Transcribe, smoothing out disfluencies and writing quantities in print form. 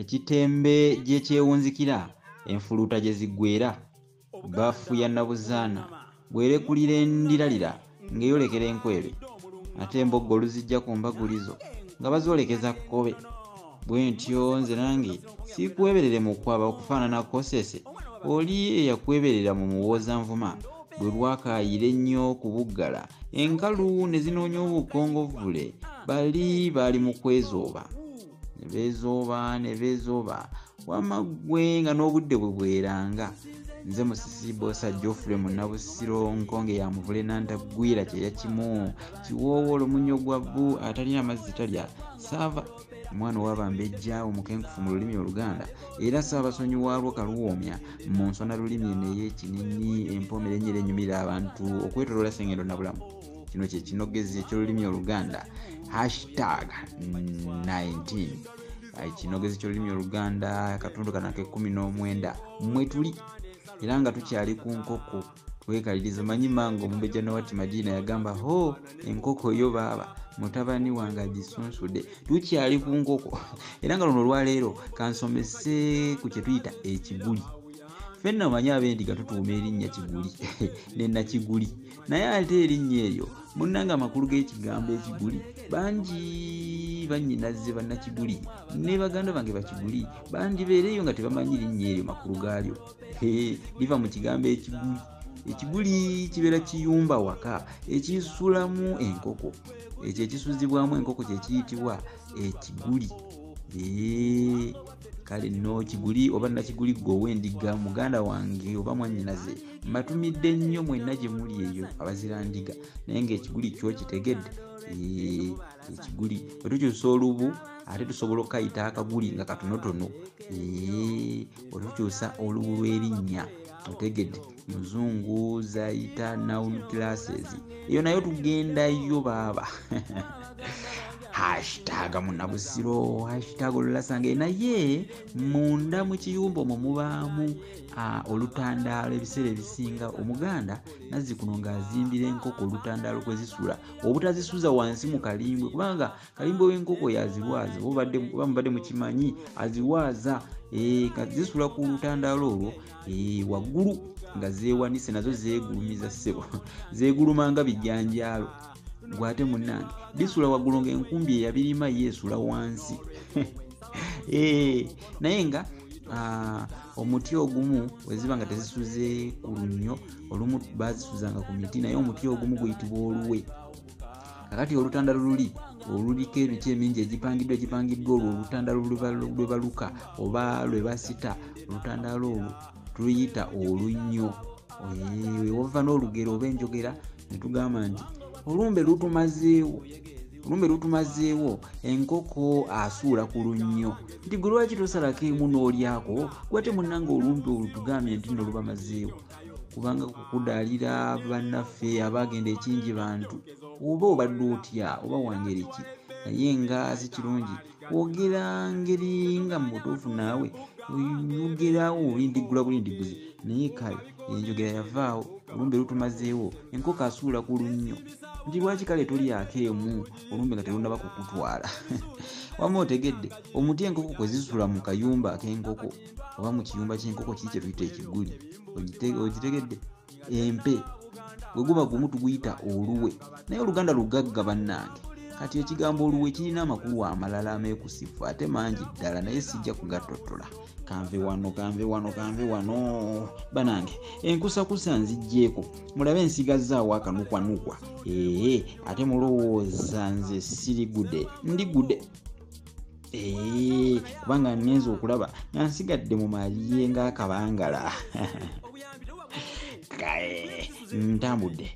ekitembe gy'ekyewunzikira enfuluuta gye ziggweera baafu ya nabuzaana bwerekulira endiralira ng'eyolekera enkwebe ate emboggo oluzijja ku mbagulizo nga bazoolekeza kkobe bwe ntyo nze nange siikweberere mu kwaba okufaanana kosese oli eyakweberera mu muwoozanvuma bwe lwakaayira ennyo ku buggala enkalu ne zinoonya obukongovule baali mu kwezooba ne beezooba wamma ggwe nga n'obudde bwe bweranga nze musisi bosa Geoffrey Munnabusiro nkonge ya muvule nantagwira kye yakimu kiwoowo omunyo gwa bbu atalina mazzi talya saava omwana ow'abambejja omukenkufu mu lulimi Oluganda era saabasonyi waalwo kaluwoomya mu nsona lulimi eno ey'ekinini empomera ennyira enyumirira abantu okwetoloola Ssengendo na bulamu kino kye kinogezi eky'olulimi Oluganda #19 ekinogezi ky'olulimi Oluganda akatundu kanake 19 mwe tuli era nga tukyali ku nkoko twekaliriza manyi mango omumbejja Nawati Madiina yagamba ho enkoko yo baaba mutabani wange agisunsude tukyali ku nkoko era nga luno olwaleero kansomese ku kye tuyita ekiguli ffenna manyi ab'endiga tutuuma erinnya kiguli ne nakiguli naye ate erinnya eryo munnanga amakulu g'ekigambo ekiguli bangi bannyinaze bannakiguli ne baganda bange bakiguli bandibeereyo nga tebamanyi linnya eryo makulu gaalyo liva mu kigambo ekiguli. Ekiguli kibeera kiyumba waka ekisulamu enkoko ekyo ekisuzibwamu enkoko kye kiyitibwa ekiguli. Kale nno kiguli oba nakiguli gwe ow'endiga muganda wange oba mwannyinaze mbatumidde nnyo mwenna gye muli eyo abazirandiga naye ng'ekiguli kyo kitegedde ekiguli bwe tukyusa olubu ate tusobola okukayita akaguli nga katonotono otukyusa olubu lw'erinnya otegedde muzungu zayita noun classes eyo nayo tugendayo baaba #Munnabusiro #olulasange naye munda mu kiyumba omwo mubaamu olutandaalo ebiseera ebisinga omuganda nazzi kuno ng'azimbira enkoko olutandaalo kwe zisula obutazisuza wansi mu kalimbwe kubanga kalimbwe w'enkoko yazirwaza oba mubadde mukimanyi azirwaza zisula ku lutandaalo olwo waggulu nga zeewanise nazo zeegulumiza ssebo zeegulumanga bijjanjaalo gwate munnange bisula waggulu ng'enkumbi eyabirima yeesula wansi naye nga omuti ogumu weziba nga tezisuze ku lunnyo olumu baazisuzanga ku miti naye omuti ogumu guyitibwa oluwe kakati olutandalo oluliko emiti emingi egipangiddwa olwo olutandalo lwe baluka oba lwe basita olutandalo olwo tuluyita olunnyo weva n'olugero oba enjogera ne tugamba nti olumbe lutumazeewo enkoko asuula ku lunnyo nti gwe lwaki tosalako emu n'olyako gwate munnanga olumbe olutugambye nti nno lubamazeewo kubanga kukudaalira bannaffe abaagenda ekingi bantu oba obadde otya oba wangeri ki naye nga si kirungi kwogera ngeri nga mu butuufu naawe oyogerawo olindiggula bulindiguzi naye kale enjogera yavaawo olumbe lutumazeewo enkoko asuula ku lunnyo nti lwaki kale tolyako emu olumbe nga terundaba kukutwala wama otegedde omuti enkoko kwe zisula mu kayumba ak'enkoko oba mu kiyumba ky'enkoko kiki kye tuyita ekiguli ogitegedde empe gwe guba gumu tuguyita oluwe naye oluganda lugagga bannange kati ekigambo oluwe kirina amakulu amalala ameekusifu ate mangi ddala naye sijja kugatottola kanve wano banange enkusakusa nzigjeeko mulabe ensigazaawo akanukwanukwa ate mulowooza nze sirigude ndigudde kubanga ngenza okulaba nga nsigadde mu malye ng'akabangala ntambudde